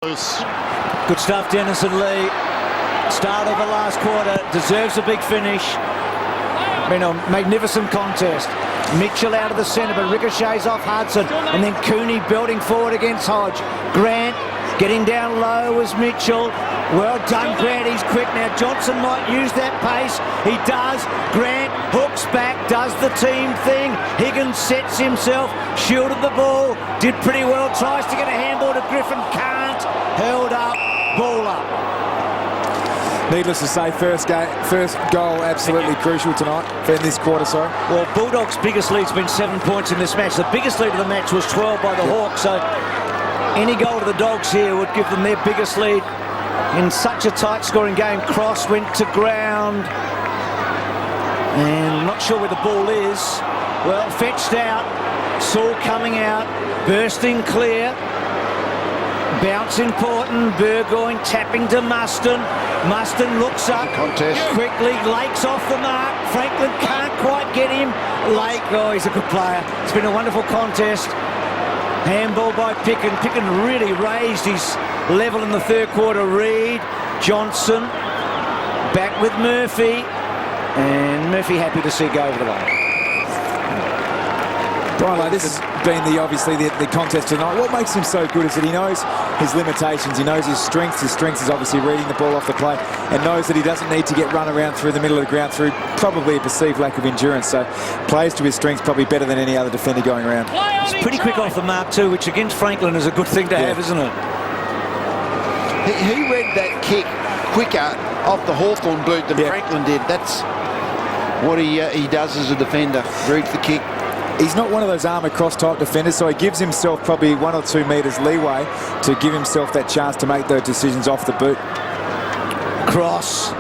Good stuff, Dennis and Lee. Start of the last quarter, deserves a big finish. Been a magnificent contest. Mitchell out of the centre, but ricochets off Hudson, and then Cooney building forward against Hodge. Grant getting down low was Mitchell. Well done, Grant. He's quick now. Johnson might use that pace. He does. Grant hooks back, does the team thing. Higgins sets himself, shielded the ball, did pretty well. Tries to get a handball to Griffin, can't. Held up, ball up. Needless to say, first goal absolutely crucial tonight in this quarter. Sorry. Well, Bulldogs' biggest lead's been 7 points in this match. The biggest lead of the match was 12 by the Hawks. So any goal to the Dogs here would give them their biggest lead in such a tight scoring game. Cross went to ground, and not sure where the ball is. Well, fetched out. Saul coming out, bursting clear. Bounce important. Burgoyne tapping to Muston. Muston looks up quickly, Lake's off the mark. Franklin can't quite get him. Lake, oh, he's a good player. It's been a wonderful contest. Handball by Picken. Picken really raised his level in the third quarter. Reed, Johnson, back with Murphy, and Murphy happy to see go over the line. Brian, this has been obviously the contest tonight. What makes him so good is that he knows his limitations, he knows his strengths. His strength is obviously reading the ball off the plate, and knows that he doesn't need to get run around through the middle of the ground through probably a perceived lack of endurance. So plays to his strengths probably better than any other defender going around. He's pretty quick off the mark too, which against Franklin is a good thing to have, isn't it? He read that kick quicker off the Hawthorn boot than Franklin did. That's what he does as a defender, reads the kick. He's not one of those armour cross type defenders, so he gives himself probably 1 or 2 metres leeway to give himself that chance to make those decisions off the boot. Cross,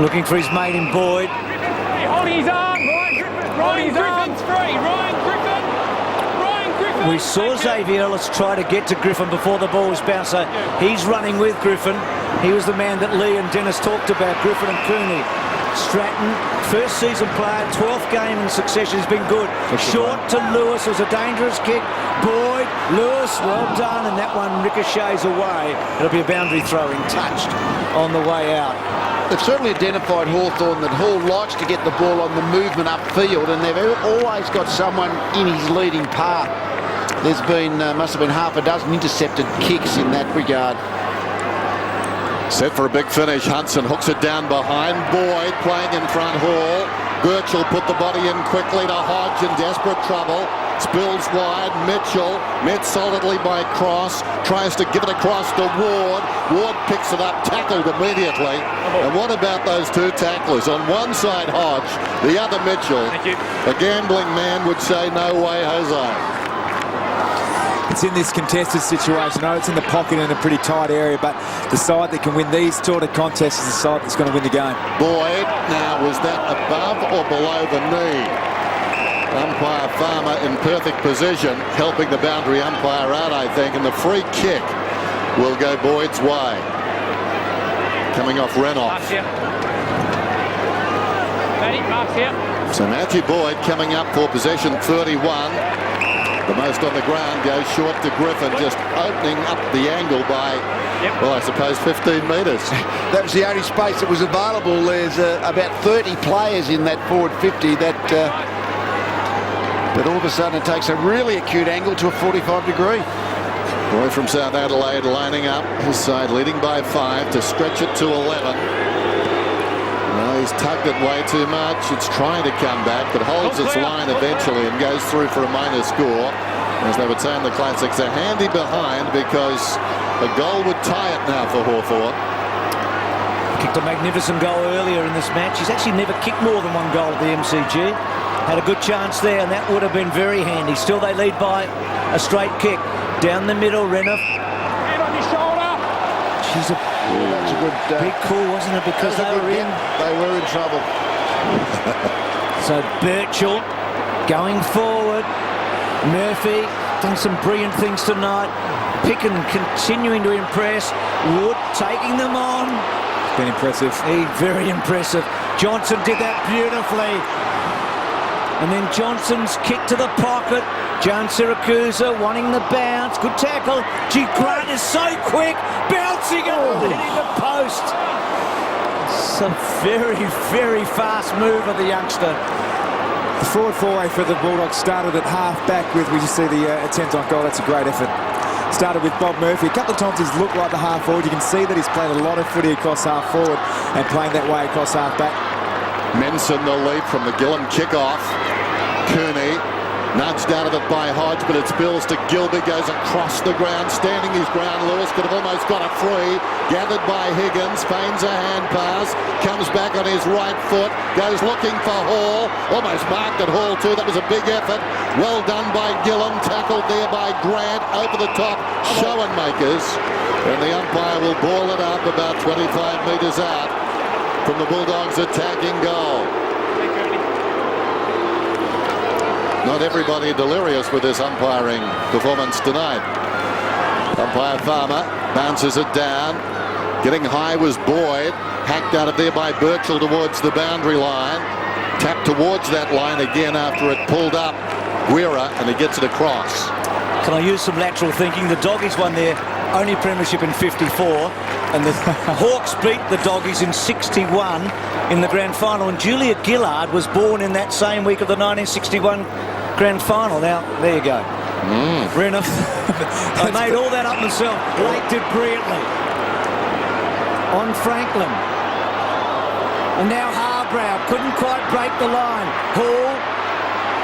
looking for his mate in Boyd. On his arm, Ryan Griffin's free. Ryan Griffin. We saw Xavier Ellis try to get to Griffin before the ball was bounced, so he's running with Griffin. He was the man that Lee and Dennis talked about, Griffin and Cooney. Stratton, first season player, 12th game in succession, has been good. Short to Lewis, it was a dangerous kick. Boyd, Lewis, well done, and that one ricochets away. It'll be a boundary throw in, touched on the way out. They've certainly identified Hawthorn that Hall likes to get the ball on the movement upfield, and they've always got someone in his leading path. There's been, must have been half a dozen intercepted kicks in that regard. Set for a big finish. Hudson hooks it down behind. Boyd playing in front. Hall. Birchall put the body in quickly to Hodge in desperate trouble. Spills wide. Mitchell met solidly by Cross. Tries to give it across to Ward. Ward picks it up, tackled immediately. And what about those two tacklers? On one side Hodge, the other Mitchell. A gambling man would say no way, Jose. It's in this contested situation. I know it's in the pocket in a pretty tight area, but the side that can win these sort of contests is the side that's going to win the game. Boyd, now was that above or below the knee? Umpire Farmer in perfect position, helping the boundary umpire out, I think, and the free kick will go Boyd's way. Coming off Renoff. So Matthew Boyd coming up for possession 31. The most on the ground goes short to Griffin, just opening up the angle by, well, I suppose 15 metres. That was the only space that was available. There's about 30 players in that forward 50 that all of a sudden it takes a really acute angle to a 45 degree. Boy from South Adelaide lining up, his side leading by 5 to stretch it to 11. Well, he's tugged it way too much. It's trying to come back, but holds its line eventually and goes through for a minor score. As they would say in the classics, a handy behind because a goal would tie it now for Hawthorn. Kicked a magnificent goal earlier in this match. He's actually never kicked more than one goal at the MCG. Had a good chance there, and that would have been very handy. Still, they lead by a straight kick. Down the middle, Renoff. Hand on your shoulder. She's That's a good big call, wasn't it? Because they were in. They were in trouble. So Birchall going forward. Murphy done some brilliant things tonight. Picken continuing to impress. Wood taking them on. It's been impressive. Very impressive. Johnson did that beautifully. And then Johnson's kick to the pocket. Jones Siracusa wanting the bounce. Good tackle. Gee, Grant is so quick. Bouncing it. Hitting the post. It's a very, very fast move of the youngster. The forward four-way for the Bulldogs started at half-back with, we just see the attempt on goal. That's a great effort. Started with Bob Murphy. A couple of times he's looked like the half-forward. You can see that he's played a lot of footy across half-forward and playing that way across half-back. Menson the lead from the Gillum kickoff. Cooney nudged out of it by Hodge, but it spills to Gilby, goes across the ground, standing his ground. Lewis could have almost got a free. Gathered by Higgins, feigns a hand pass, comes back on his right foot, goes looking for Hall, almost marked at Hall too. That was a big effort. Well done by Gillum, tackled there by Grant, over the top, Schoenmakers, and the umpire will ball it up about 25 metres out from the Bulldogs' attacking goal. Not everybody delirious with this umpiring performance tonight. Umpire Farmer bounces it down. Getting high was Boyd. Hacked out of there by Birchall towards the boundary line. Tapped towards that line again after it pulled up. Guerra, and he gets it across. Can I use some lateral thinking? The Doggies won their only premiership in 54, and the Hawks beat the Doggies in 61 in the grand final, and Julia Gillard was born in that same week of the 1961 grand final. Now, there you go. Renner. I made all that up myself. Blake did brilliantly. On Franklin. And now Harbrow couldn't quite break the line. Hall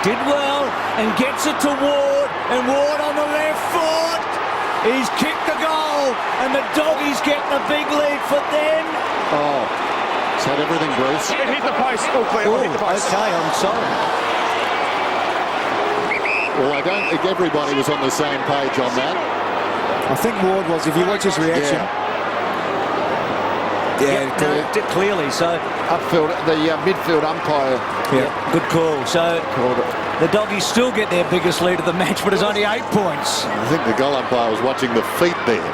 did well and gets it to Ward, and Ward on the left foot. He's kicked the goal, and the Doggies get the big lead for them. Oh, is that everything, Bruce? It hit the post. All clear. Hit the post. Okay, I'm sorry. Well, I don't think everybody was on the same page on that. I think Ward was, if you watch his reaction. Clearly. So Upfield, the midfield umpire. yeah, good call. So the Doggies still get their biggest lead of the match, but it's only 8 points. I think the goal umpire was watching the feet there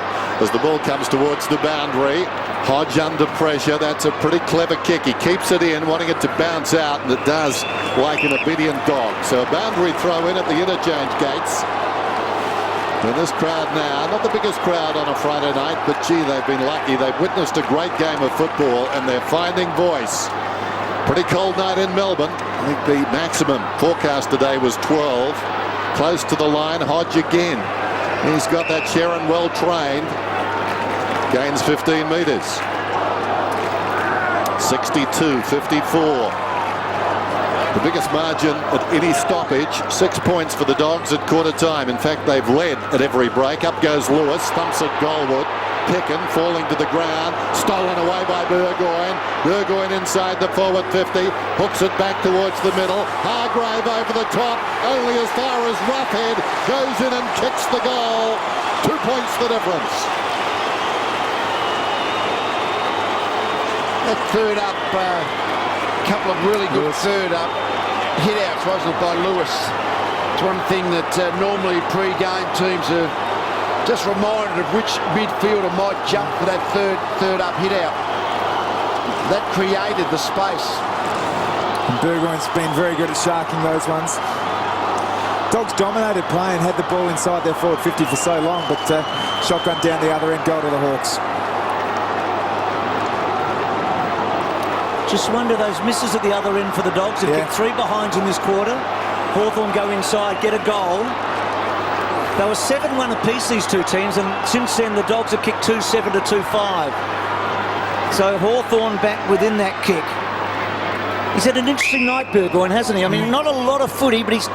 as the ball comes towards the boundary. Hodge under pressure. That's a pretty clever kick. He keeps it in, wanting it to bounce out, and it does, like an obedient dog. So a boundary throw in at the interchange gates. And this crowd now, not the biggest crowd on a Friday night, but gee, they've been lucky. They've witnessed a great game of football, and they're finding voice. Pretty cold night in Melbourne. I think the maximum forecast today was 12. Close to the line, Hodge again. He's got that Sharon well trained. Gains 15 metres. 62-54. The biggest margin at any stoppage, 6 points for the Dogs at quarter time. In fact, they've led at every break. Up goes Lewis, thumps at Goldwood. Pickin falling to the ground, stolen away by Burgoyne. Burgoyne inside the forward 50, hooks it back towards the middle. Hargrave over the top, only as far as Roughhead, goes in and kicks the goal. 2 points the difference. That third up, couple of really good third up hit-outs, wasn't it, by Lewis? It's one thing that normally pre-game teams are just reminded of which midfielder might jump for that third up hit-out. That created the space. And Burgoyne's been very good at sharking those ones. Dogs dominated play and had the ball inside their forward 50 for so long, but shotgun down the other end, goal to the Hawks. Just wonder those misses at the other end for the Dogs. Have kicked 3 behinds in this quarter. Hawthorn go inside, get a goal. They were 7-1 apiece, these two teams, and since then the Dogs have kicked 2-7 to 2-5. So Hawthorn back within that kick. He's had an interesting night, Burgoyne, hasn't he? I mean, not a lot of footy, but he's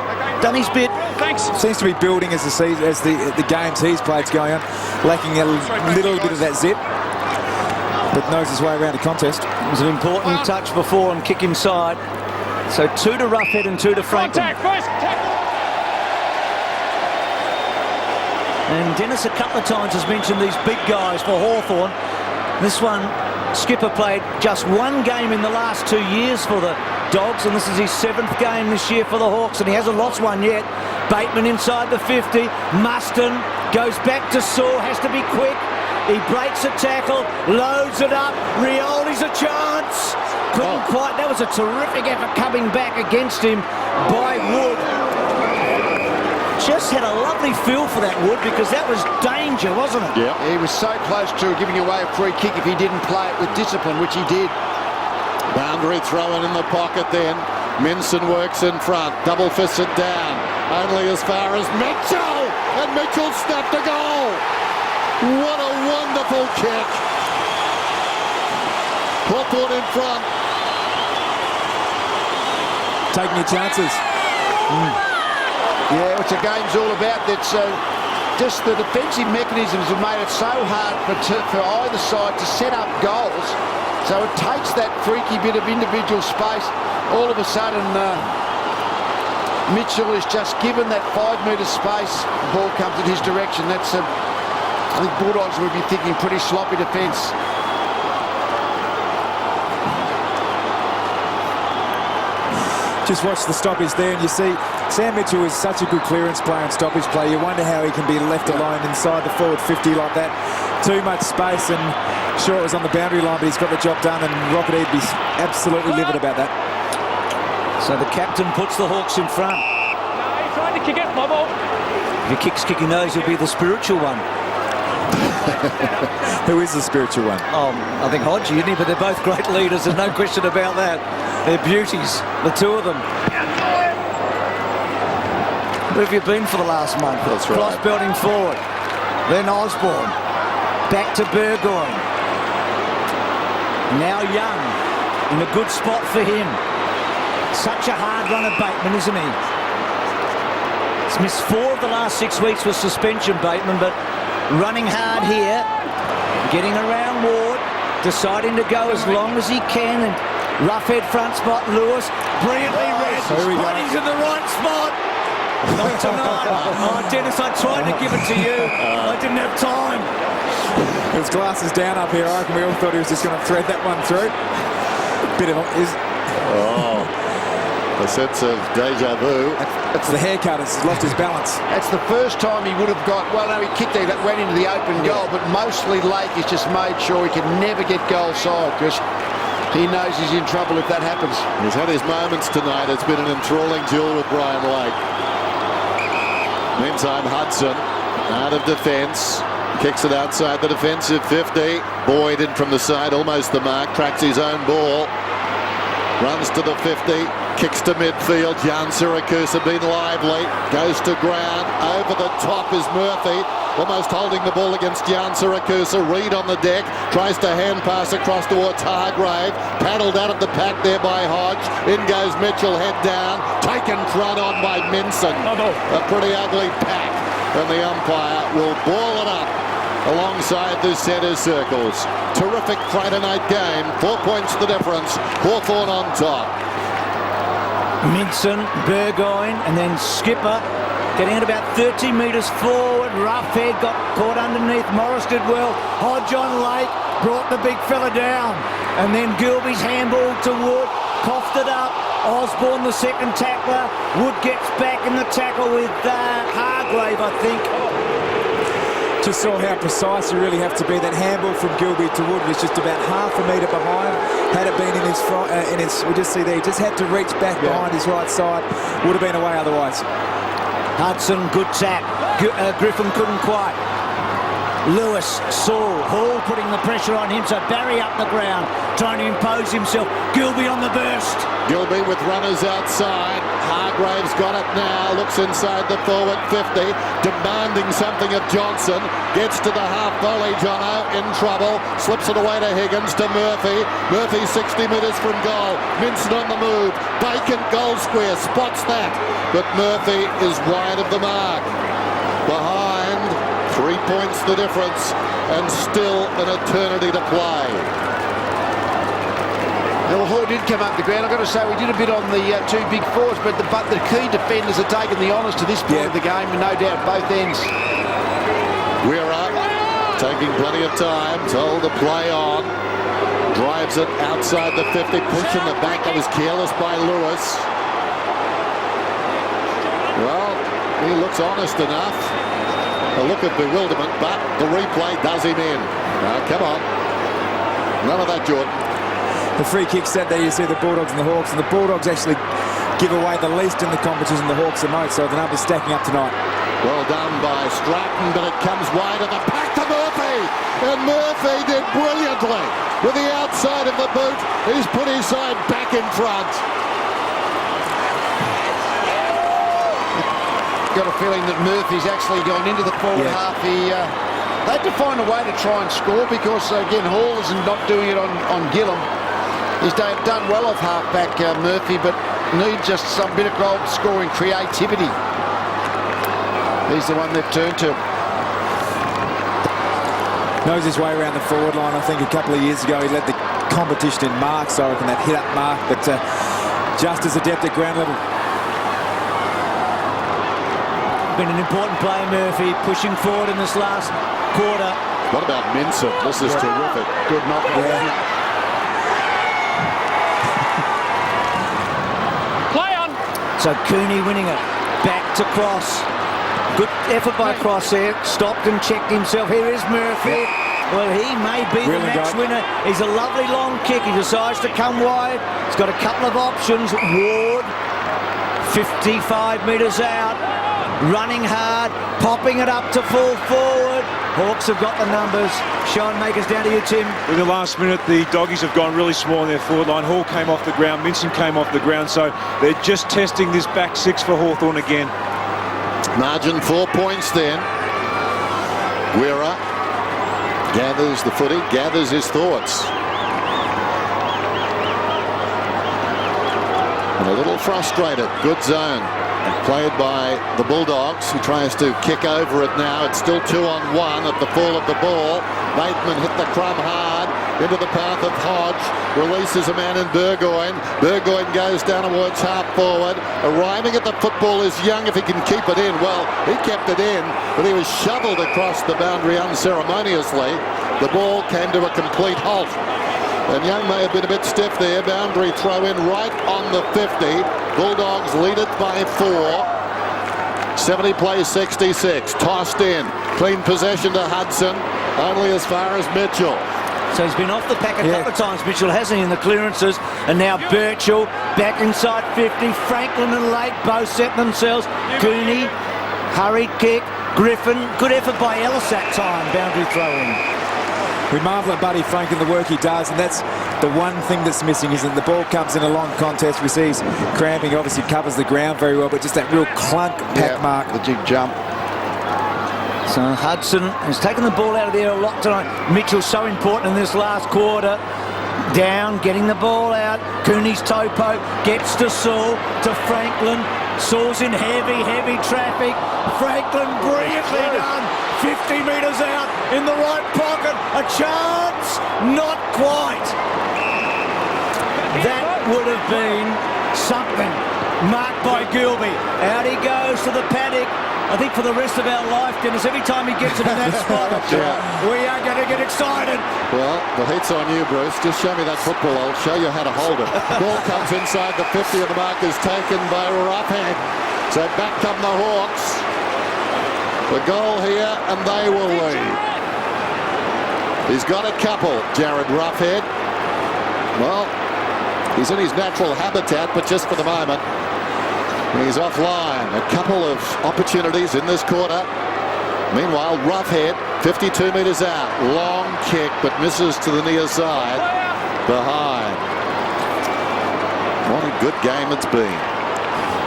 done his bit. Thanks. Seems to be building as the games he's played's going on, lacking a little bit of that zip, but knows his way around a contest. It was an important touch before and kick inside. So 2 to Roughhead and 2 to Franklin. Contact first. Tackle. And Dennis a couple of times has mentioned these big guys for Hawthorn. This one, Skipper played just 1 game in the last 2 years for the Dogs, and this is his 7th game this year for the Hawks, and he hasn't lost one yet. Bateman inside the 50. Muston goes back to Saw, has to be quick. He breaks a tackle, loads it up. Rioli's a chance. Couldn't quite. That was a terrific effort coming back against him by Wood. just had a lovely feel for that, Wood, because that was danger, wasn't it? Yeah. He was so close to giving away a free kick if he didn't play it with discipline, which he did. Boundary throw in the pocket then. Minson works in front. Double fisted down. Only as far as Mitchell. And Mitchell snapped a goal. What a wonderful kick. Hawthorn in front. Taking your chances. Yeah, which the game's all about. That's just the defensive mechanisms have made it so hard for either side to set up goals. So it takes that freaky bit of individual space. All of a sudden, Mitchell is just given that 5 metre space. The ball comes in his direction. That's I think Bulldogs would be thinking pretty sloppy defence. Just watch the stoppage there, and you see Sam Mitchell is such a good clearance player and stoppage player. You wonder how he can be left alone inside the forward 50 like that. Too much space, and sure, it was on the boundary line, but he's got the job done, and Rocket would be absolutely livid about that. So the captain puts the Hawks in front. No, he tried to kick it, my ball. If he kicks kicking those, he'll be the spiritual one. Who is the spiritual one? I think Hodge, isn't he? But they're both great leaders, there's no question about that. They're beauties, the two of them. Where have you been for the last month? That's right. Cross belting forward. Then Osborne. Back to Burgoyne. Now Young. In a good spot for him. Such a hard runner, Bateman, isn't he? He's missed 4 of the last 6 weeks with suspension, Bateman, but running hard here. Getting around Ward. Deciding to go as long as he can. And rough head front spot, Lewis. Brilliantly read. But he's in the right spot. Not tonight. Oh, Dennis, I tried to give it to you. I didn't have time. His glasses down up here. I reckon we all thought he was just going to thread that one through. Bit of A sense of deja vu. it's the haircut. He's lost his balance. That's the first time he would have got, well, no, he kicked it, that went into the open goal, but mostly Lake has just made sure he can never get goal side because he knows he's in trouble if that happens. He's had his moments tonight. It's been an enthralling duel with Brian Lake. Meantime, Hudson out of defence. Kicks it outside the defensive 50. Boyd in from the side, almost the mark. Tracks his own ball. Runs to the 50. Kicks to midfield. Jan Syracuse have been lively. Goes to ground. Over the top is Murphy. Almost holding the ball against Jan Syracuse. Reed on the deck. Tries to hand pass across towards Hargrave. Paddled out of the pack there by Hodge. In goes Mitchell, head down. Taken front on by Minson. A pretty ugly pack. And the umpire will ball it up alongside the centre circles. Terrific Friday night game. 4 points the difference. Hawthorn on top. Minson, Burgoyne, and then Skipper getting it about 30 metres forward. Rough head got caught underneath. Morris did well. Hodge on Lake brought the big fella down. And then Gilby's handball to Wood. Coughed it up. Osborne, the second tackler. Wood gets back in the tackle with Hargrave, I think. Just saw how precise you really have to be. That handball from Gilby to Wood was just about half a metre behind. Had it been in his front, we just see there, he just had to reach back behind his right side. Would have been away otherwise. Hudson, good tap. Griffin couldn't quite. Lewis, Saul, Hall putting the pressure on him, so Barry up the ground, trying to impose himself. Gilby on the burst. Gilby with runners outside. Hargrave's got it now. Looks inside the forward 50. Demanding something of Johnson. Gets to the half volley. Jono in trouble. Slips it away to Higgins, to Murphy. Murphy 60 metres from goal. Minson on the move. Bacon goal square. Spots that. But Murphy is wide of the mark. Behind. 3 points the difference. And still an eternity to play. Well, Hall did come up the ground. I've got to say, we did a bit on the 2 big forwards, but the key defenders have taken the honours to this point of the game, and no doubt both ends. We're up, taking plenty of time, told to play on. Drives it outside the 50, pushing the back. That was careless by Lewis. Well, he looks honest enough. A look of bewilderment, but the replay does him in. Now, come on. None of that, Jordan. The free kick set there, you see the Bulldogs and the Hawks, and the Bulldogs actually give away the least in the competition, the Hawks the most, so the numbers stacking up tonight. Well done by Stratton, but it comes wide of the pack to Murphy. And Murphy did brilliantly. With the outside of the boot, he's put his side back in front. Got a feeling that Murphy's actually gone into the forward half. They had to find a way to try and score because, again, Hall is not doing it on Gillum. He's done well off half-back, Murphy, but needs just some bit of goal-scoring creativity. He's the one they've turned to. Knows his way around the forward line. I think a couple of years ago he led the competition in marks. I reckon that hit up mark, but just as adept at ground level. Been an important play, Murphy, pushing forward in this last quarter. What about Minson? This is terrific. Good knock. Play on. So Cooney winning it. Back to Cross. Good effort by Cross there. Stopped and checked himself. Here is Murphy. Well, he may be the match winner. He's a lovely long kick. He decides to come wide. He's got a couple of options. Ward, 55 metres out. Running hard, popping it up to full forward. Hawks have got the numbers. Sean Makers, down to you, Tim. In the last minute, the Doggies have gone really small in their forward line. Hall came off the ground, Minson came off the ground, so they're just testing this back six for Hawthorn again. Margin 4 points then. Guerra gathers the footy, gathers his thoughts. And a little frustrated. Good zone. Played by the Bulldogs, who tries to kick over it now. It's still 2-on-1 at the fall of the ball. Bateman hit the crumb hard into the path of Hodge. Releases a man in Burgoyne. Burgoyne goes down towards half forward. Arriving at the football is Young if he can keep it in. Well, he kept it in, but he was shoveled across the boundary unceremoniously. The ball came to a complete halt. And Young may have been a bit stiff there. Boundary throw in right on the 50. Bulldogs lead it by 4. 70 plays 66. Tossed in. Clean possession to Hudson. Only as far as Mitchell. So he's been off the pack a couple of times, Mitchell, hasn't he, in the clearances. And now Birchall back inside 50. Franklin and Lake both set themselves. Cooney, hurried kick. Griffin, good effort by Ellis that time. Boundary throw in. We marvel at Buddy Franklin, the work he does, and that's the one thing that's missing, isn't it? The ball comes in a long contest. We see he's cramping, obviously covers the ground very well, but just that real clunk pack mark. The jig jump. So Hudson has taken the ball out of there a lot tonight. Mitchell's so important in this last quarter. Down, getting the ball out. Cooney's toe poke, gets to Saul, to Franklin. Saul's in heavy traffic. Franklin brilliantly done. 50 metres out in the right pocket. A chance, not quite. That would have been something. Marked by Gilby. Out he goes to the paddock. I think for the rest of our life, Dennis, every time he gets into that spot, we are going to get excited. Well, the heat's on you, Bruce. Just show me that football. I'll show you how to hold it. Ball comes inside the 50 and the mark is taken by Roughhead. So back come the Hawks. The goal here, and they will lead. He's got a couple, Jared Roughhead. Well, he's in his natural habitat, but just for the moment. He's offline. A couple of opportunities in this quarter. Meanwhile, Roughhead, 52 metres out. Long kick, but misses to the near side. Behind. What a good game it's been.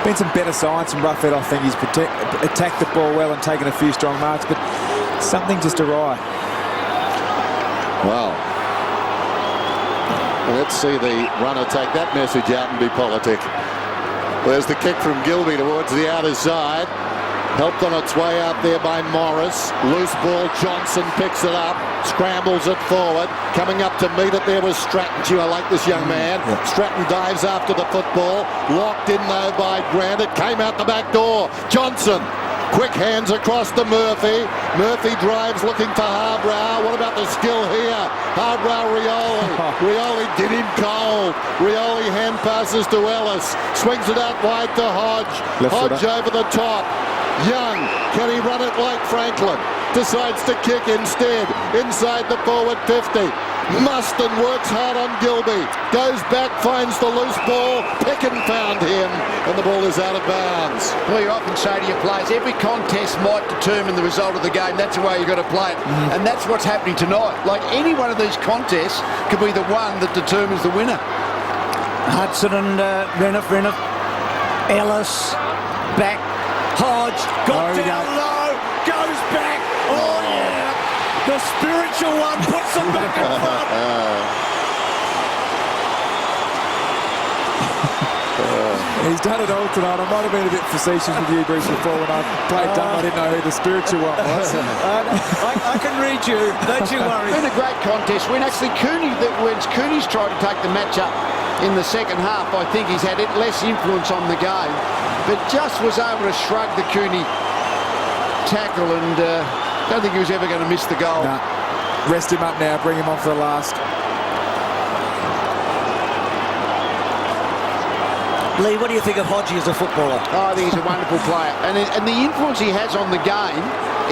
Been some better signs from Roughhead. I think he's attacked the ball well and taken a few strong marks, but something just awry. Well, let's see the runner take that message out and be politic. There's the kick from Gilby towards the outer side. Helped on its way out there by Morris. Loose ball, Johnson picks it up, scrambles it forward. Coming up to meet it there was Stratton. Gee, I like this young man. Stratton dives after the football. Locked in though by Grant. It came out the back door. Johnson. Quick hands across to Murphy. Murphy drives looking for Harbrow. What about the skill here? Harbrow, Rioli. Rioli did him cold. Rioli hand passes to Ellis. Swings it out wide to Hodge. Hodge over the top. Young, can he run it like Franklin? Decides to kick instead. Inside the forward 50. Mustin works hard on Gilby. Goes back, finds the loose ball. Pickin found him, and the ball is out of bounds. Well, you often say to your players, every contest might determine the result of the game. That's the way you've got to play it. And that's what's happening tonight. Like any one of these contests could be the one that determines the winner. Hudson and Renouf, Ellis, back, Hodge, got down low, goes back, oh yeah, the spiritual one puts them back in front. He's done it all tonight. I might have been a bit facetious with you, Bruce, before when I played dumb. I didn't know who the spiritual one was. I can read you, don't you worry. It's been a great contest. When actually Cooney's tried to take the match up in the second half, I think he's had less influence on the game, but just was able to shrug the Cooney tackle, and don't think he was ever going to miss the goal. Nah. Rest him up now, bring him on for the last. Lee, what do you think of Hodgie as a footballer? Oh, I think he's a wonderful player, and the influence he has on the game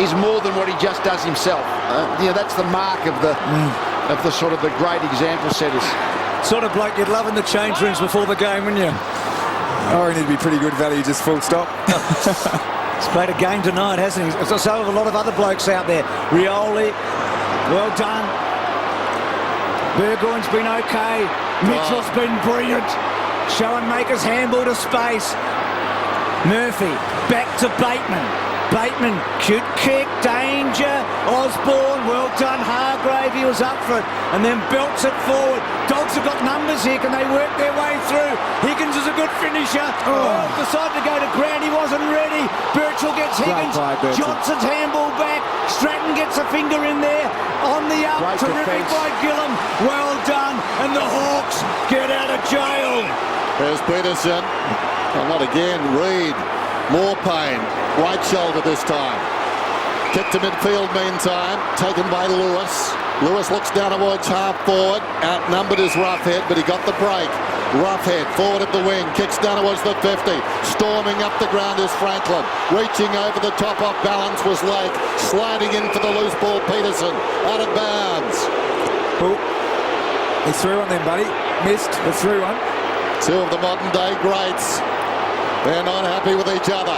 is more than what he just does himself. That's the mark of the sort of the great example setters. Sort of bloke you'd love in the change rooms before the game, wouldn't you? I reckon it'd be pretty good value, just full stop. He's played a game tonight, hasn't he? So have a lot of other blokes out there. Rioli, well done. Burgoyne's been okay. Mitchell's been brilliant. Schoenmaker's handball to space. Murphy, back to Bateman. Bateman, cute kick, danger. Osborne, well done. Hargrave, he was up for it. And then belts it forward. Dogs have got numbers here. Can they work their way through? Higgins is a good finisher. Decided to go to ground. He wasn't ready. Birchall gets Higgins. Johnson's handball back. Stratton gets a finger in there. On the up. Great Terrific defense by Gillam. Well done. And the Hawks get out of jail. There's Peterson. And not again. Reid. More pain. Right shoulder this time. Kick to midfield meantime. Taken by Lewis. Lewis looks down towards half forward. Outnumbered is Roughhead, but he got the break. Roughhead forward at the wing. Kicks down towards the 50. Storming up the ground is Franklin. Reaching over the top off balance was Lake. Sliding in for the loose ball, Peterson. Out of bounds. Oh, he's through on them, buddy. Missed the through one. Two of the modern day greats. They're not happy with each other.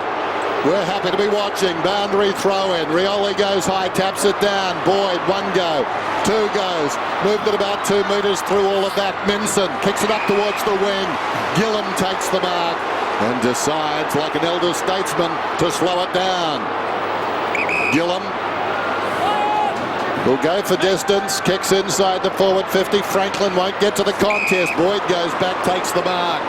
We're happy to be watching. Boundary throw in. Rioli goes high, taps it down. Boyd, one go. Two goes. Moved it about 2 metres through all of that. Minson kicks it up towards the wing. Gillam takes the mark and decides, like an elder statesman, to slow it down. Gillam will go for distance. Kicks inside the forward 50. Franklin won't get to the contest. Boyd goes back, takes the mark.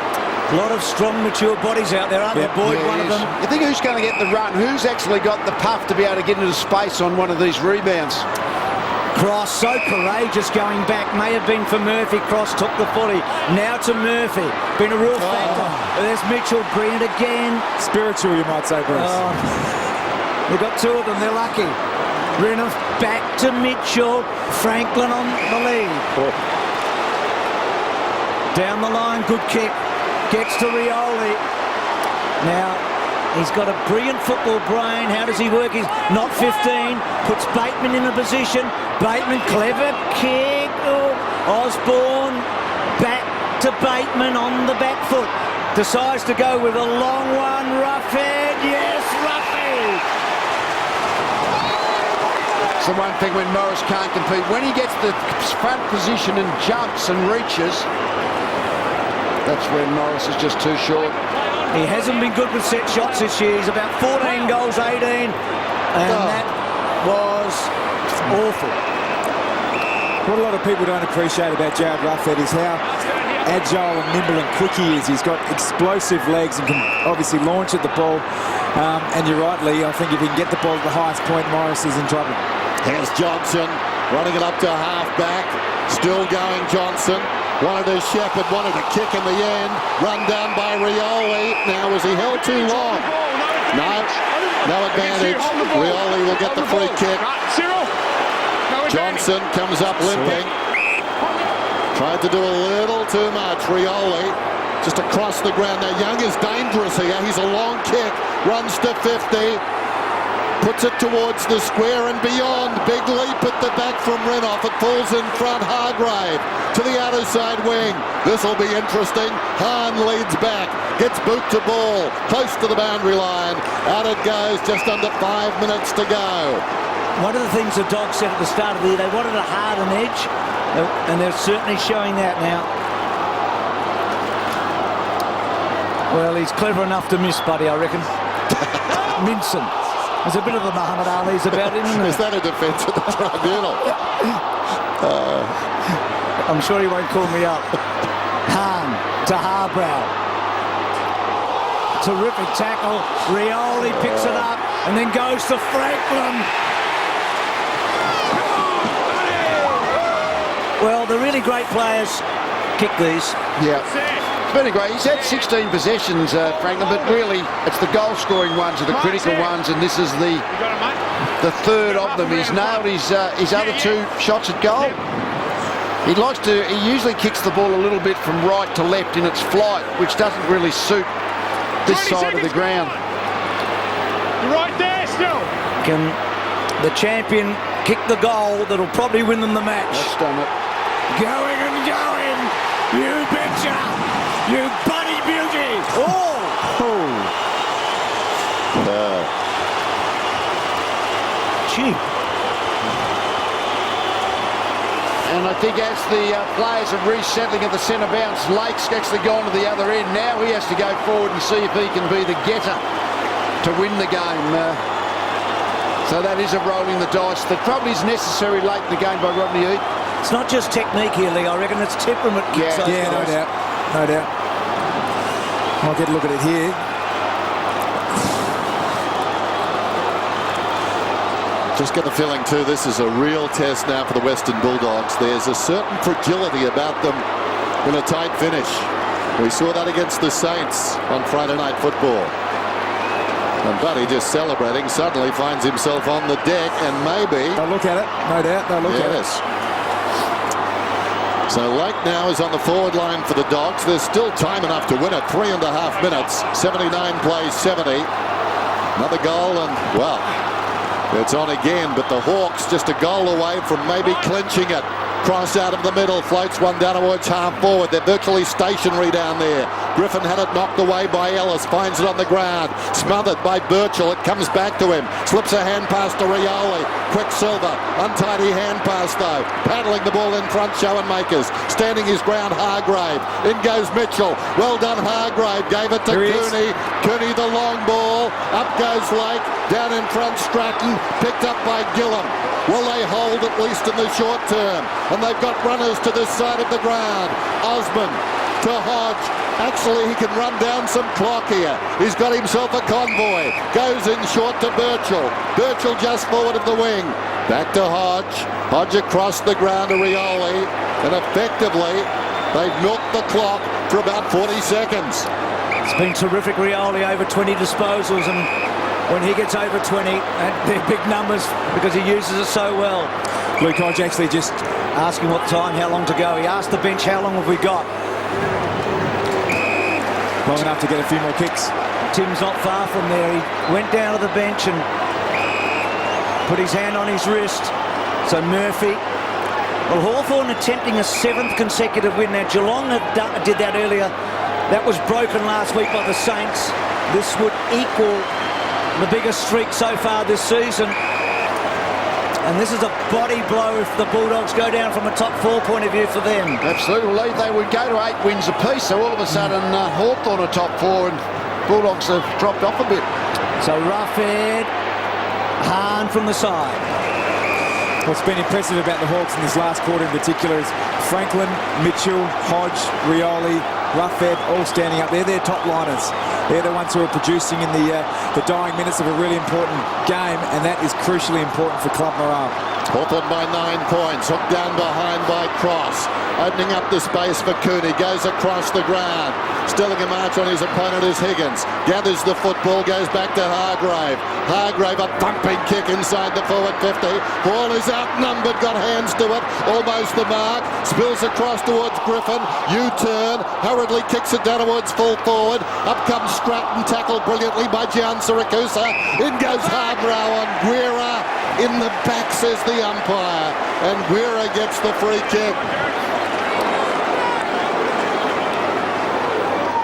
A lot of strong, mature bodies out there, aren't there? Boyd, one of them. You think who's going to get the run? Who's actually got the puff to be able to get into space on one of these rebounds? Cross, so courageous going back. May have been for Murphy. Cross took the footy. Now to Murphy. Been a real factor. There's Mitchell, bring it again. Spiritual, you might say, Bruce. We've got two of them. They're lucky. Renouf back to Mitchell. Franklin on the lead. Down the line, good kick. Gets to Rioli. Now, he's got a brilliant football brain. How does he work? He's not 15. Puts Bateman in a position. Bateman, clever kick. Osborne back to Bateman on the back foot. Decides to go with a long one. Roughhead. Yes, Roughhead. It's the one thing when Morris can't compete. When he gets the front position and jumps and reaches, that's when Morris is just too short. He hasn't been good with set shots this year. He's about 14 goals, 18. And that was awful. What a lot of people don't appreciate about Jared Roughhead is how agile and nimble and quick he is. He's got explosive legs and can obviously launch at the ball. And you're right, Lee, I think if he can get the ball at the highest point, Morris is in trouble. Here's Johnson running it up to half-back. Still going, Johnson. Wanted to shepherd, wanted a kick in the end. Run down by Rioli. Now, was he held too long? No advantage. Rioli will get the free kick. Johnson comes up limping. Tried to do a little too much. Rioli just across the ground. Now, Young is dangerous here. He's a long kick. Runs to 50. puts it towards the square and beyond. Big leap at the back from Renoff. It falls in front. Hargrave to the outer side wing. This will be interesting. Hahn leads back, gets boot to ball, close to the boundary line. Out it goes, just under 5 minutes to go. One of the things the Dogs said at the start of the year, they wanted a hardened edge, and they're certainly showing that now. Well, he's clever enough to miss, buddy, I reckon. Minson. There's a bit of the Muhammad Ali's about him, isn't there? Is that a defence at the tribunal? I'm sure he won't call me up. Hahn to Harbrow. Terrific tackle. Rioli picks it up and then goes to Franklin. Well, the really great players kick these. Yeah. It's been a great. He's had 16 possessions, Franklin, but really it's the goal-scoring ones are the critical ones, and this is the third of them. He's nailed his other two shots at goal. He usually kicks the ball a little bit from right to left in its flight, which doesn't really suit this side of the ground. You're right there still. Can the champion kick the goal that'll probably win them the match? That's done it. Going and going. You betcha. You buddy beauty. Oh. Gee. And I think as the players are resettling at the centre bounce, Lake's actually gone to the other end. Now he has to go forward and see if he can be the getter to win the game. So that is a rolling the dice that probably is necessary late in the game by Rodney Eade. It's not just technique here, Lee. I reckon it's temperament. Yeah, no doubt. No doubt. I'll get a look at it here. Just get the feeling too, this is a real test now for the Western Bulldogs. There's a certain fragility about them in a tight finish. We saw that against the Saints on Friday Night Football. And Buddy, just celebrating, suddenly finds himself on the deck, and maybe... They'll look at it, no doubt. They'll look at it. So Lake now is on the forward line for the Dogs. There's still time enough to win it. 3.5 minutes. 79 plays 70. Another goal, and, well... it's on again, but the Hawks just a goal away from maybe clinching it. Cross out of the middle, floats one down towards half forward. They're virtually stationary down there. Griffin had it knocked away by Ellis, finds it on the ground. Smothered by Birchall, it comes back to him. Slips a hand pass to Rioli. Quicksilver, untidy hand pass though. Paddling the ball in front, Schoenmakers. Standing his ground, Hargrave. In goes Mitchell. Well done, Hargrave. Gave it to Cooney. Cooney the long ball. Up goes Lake. Down in front, Stratton. Picked up by Gillam. Will they hold at least in the short term? And they've got runners to this side of the ground. Osmond to Hodge. Actually, he can run down some clock here. He's got himself a convoy. Goes in short to Birchall. Birchall just forward of the wing. Back to Hodge. Hodge across the ground to Rioli. And effectively, they've milked the clock for about 40 seconds. It's been terrific, Rioli, over 20 disposals, and when he gets over 20, they're big numbers because he uses it so well. Luke Hodge actually just asking what time, how long to go. He asked the bench, how long have we got? long enough to get a few more kicks. Tim's not far from there. He went down to the bench and put his hand on his wrist. So Murphy. Well, Hawthorn attempting a 7th consecutive win. Now, Geelong did that earlier. That was broken last week by the Saints. This would equal the biggest streak so far this season. And this is a body blow if the Bulldogs go down from a top 4 point of view for them. Absolutely. Well, they would go to 8 wins apiece, so all of a sudden Hawthorn are top 4 and Bulldogs have dropped off a bit. So Roughhead, Hahn from the side. What's been impressive about the Hawks in this last quarter in particular is Franklin, Mitchell, Hodge, Rioli, Roughhead all standing up there. They're top liners. They're the ones who are producing in the dying minutes of a really important game, and that is crucially important for club morale. Hawthorn by 9 points, hooked down behind by Cross, opening up the space for Cooney, goes across the ground, Stealing a march on his opponent is Higgins. Gathers the football, goes back to Hargrave. Hargrave, a thumping kick inside the forward 50. Ball is outnumbered, got hands to it. Almost the mark. Spills across towards Griffin. U-turn. Hurriedly kicks it down towards full forward. Up comes Stratton, tackled brilliantly by Gian Siracusa. In goes Harbrow on Guerra. In the back, says the umpire. And Guerra gets the free kick.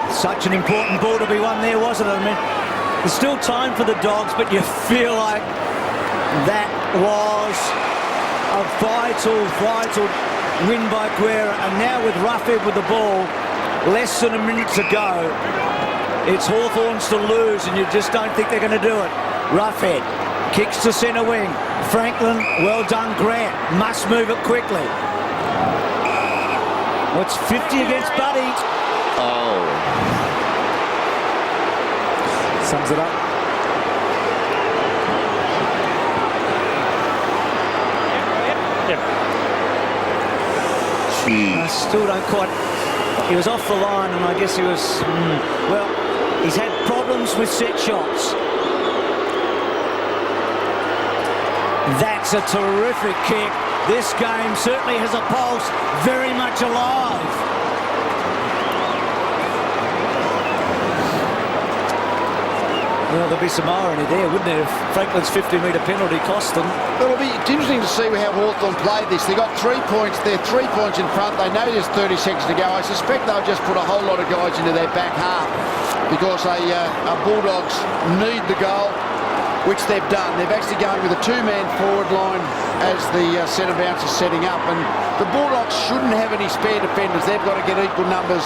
Such an important ball to be won there, wasn't it? I mean, there's still time for the Dogs, but you feel like that was a vital win by Guerra. And now with Roughhead with the ball, less than a minute to go, it's Hawthorn's to lose, and you just don't think they're going to do it. Roughhead kicks to centre wing. Franklin, well done, Grant. Must move it quickly. What's 50 against Buddy? Oh. Sums it up. I still don't quite... He was off the line, and I guess he was... well, he's had problems with set shots. That's a terrific kick. This game certainly has a pulse, very much alive. Well, there'll be some irony there, wouldn't there, if Franklin's 50-metre penalty cost them? It'll be interesting to see how Hawthorn played this. They got 3 points. They're 3 points in front. They know there's 30 seconds to go. I suspect they'll just put a whole lot of guys into their back half because our Bulldogs need the goal, which they've done. They've actually gone with a 2-man forward line as the centre bounce is setting up. And the Bulldogs shouldn't have any spare defenders. They've got to get equal numbers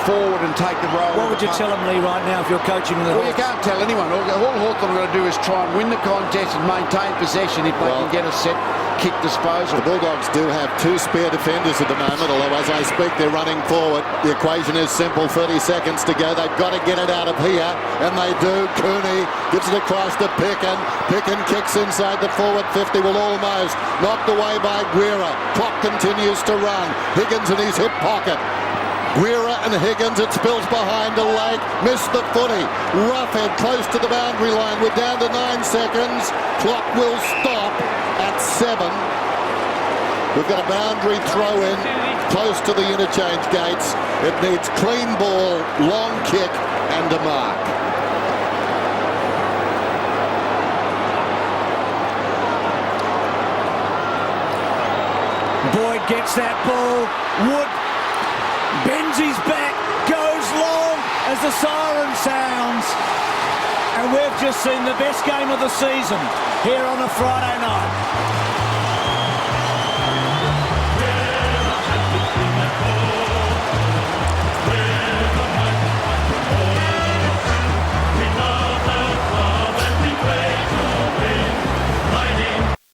forward and take the role. What would you tell them, Lee, right now if you're coaching the Well, you can't tell anyone. All Hawthorn are going to do is try and win the contest and maintain possession if they can get a set kick disposal. The Bulldogs do have 2 spare defenders at the moment, although as I speak they're running forward. The equation is simple, 30 seconds to go. They've got to get it out of here, and they do. Cooney gives it across to Picken. Picken kicks inside the forward 50, will almost knocked away by Guerra. Clock continues to run. Higgins in his hip pocket. Guerra and Higgins, it spills behind a leg, missed the footy. Roughhead close to the boundary line. We're down to 9 seconds. Clock will stop at 7. We've got a boundary throw in close to the interchange gates. It needs clean ball, long kick and a mark. Boyd gets that ball. Wood bends his back, goes long as the siren sounds. And we've just seen the best game of the season here on a Friday night.